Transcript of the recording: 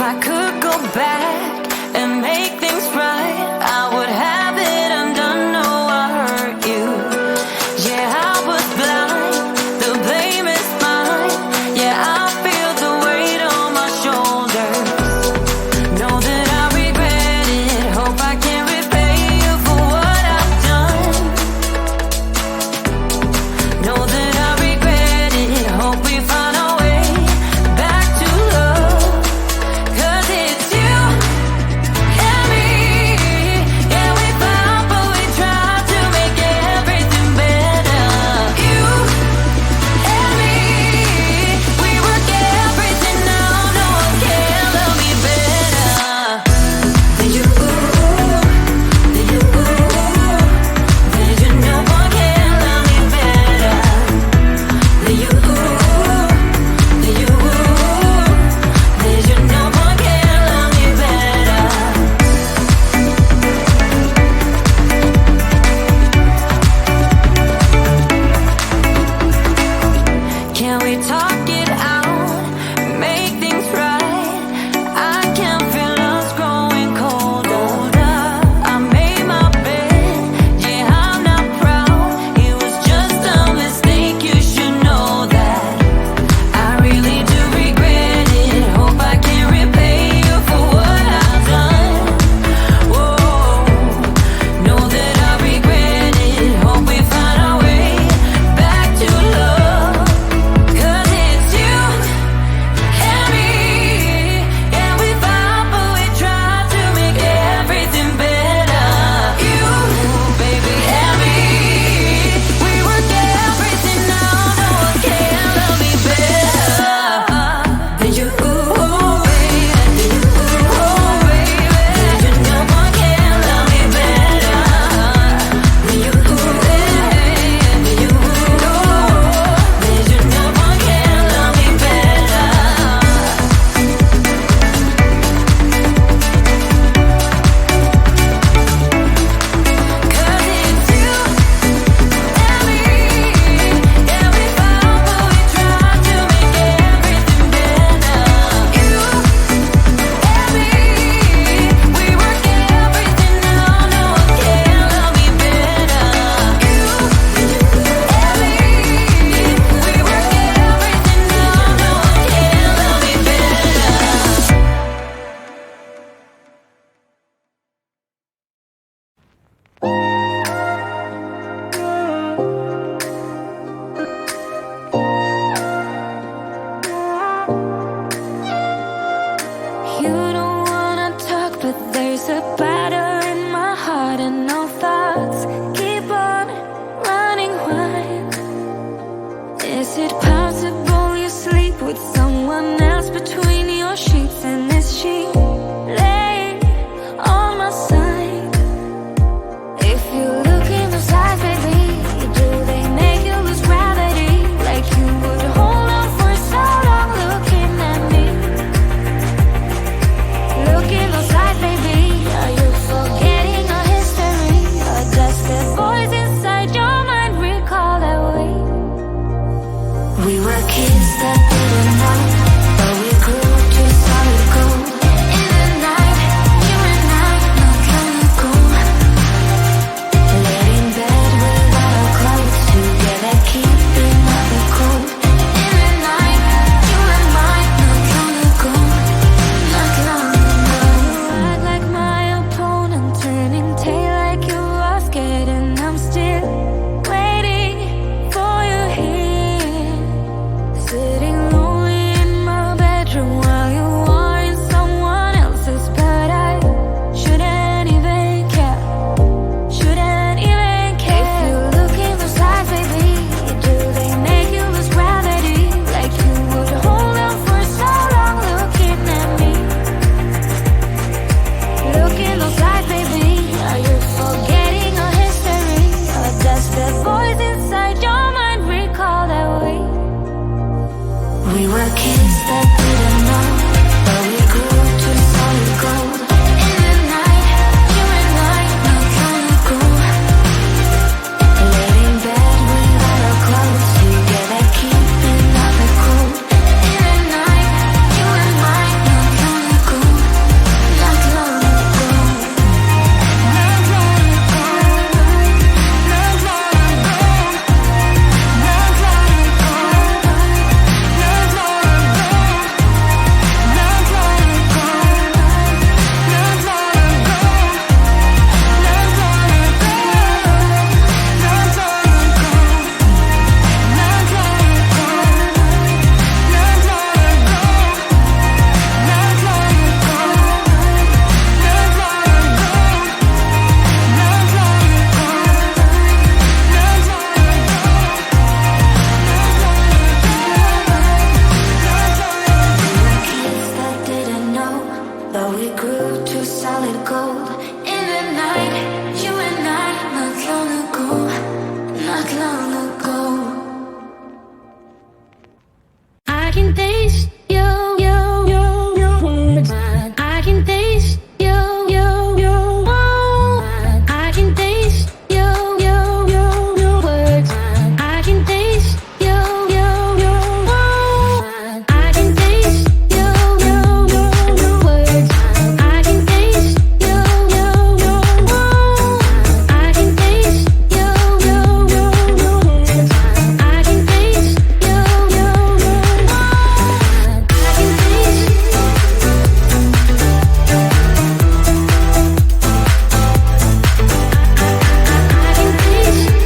I could go back and make things right, I would have it undone. No, I hurt you. Yeah, I was blind, the blame is mine. Yeah, I feel the weight on my shoulders. Know that I regret it, hope I can repay you for what I've done. Know that I regret it, hope we find our way back to love. 'Cause it's you and me. Yeah, we fought, but we tried to make everything better. You and me, we work everything out. No one can love me better than you. Than you. Than you. No one can love me better than you. Than you. Than you. No one can love me better. Can we talk it out, make things right? I can feel us growing colder. I made my bed, yeah, I'm not proud. It was just a mistake, you should know that. I really do regret it, hope I can repay you for what I've done. Whoa, know that I regret it, hope we find our way back to love. 'Cause it's you and me. Yeah, we fought, but we tried to make everything better. You, baby, and me, we work everything out. No one can love me better than you, baby. Than you, baby. Than you. No one can love me better than you, baby. Than you, than you. No one can love me better. 'Cause it's you and me. Yeah, we fought, but we tried to make everything better. You and me, we work everything out. No one can love me better. You and me, we work everything out. No one can love me better. You don't wanna talk, but there's a battle in my heart, and no thoughts keep on running wild. Is it possible you sleep with someone else between your sheets? And is she laying on my side? If you look in those eyes, baby, do they make you lose gravity? Like you would hold on for so long looking at me. Look in those eyes, baby, are you it grew to solid gold. In the night, you and I, not long ago, not long ago. I can taste your words. I can taste your I can taste your words. I can taste your I can taste your words. I can taste your I can taste your words. I can taste your I can taste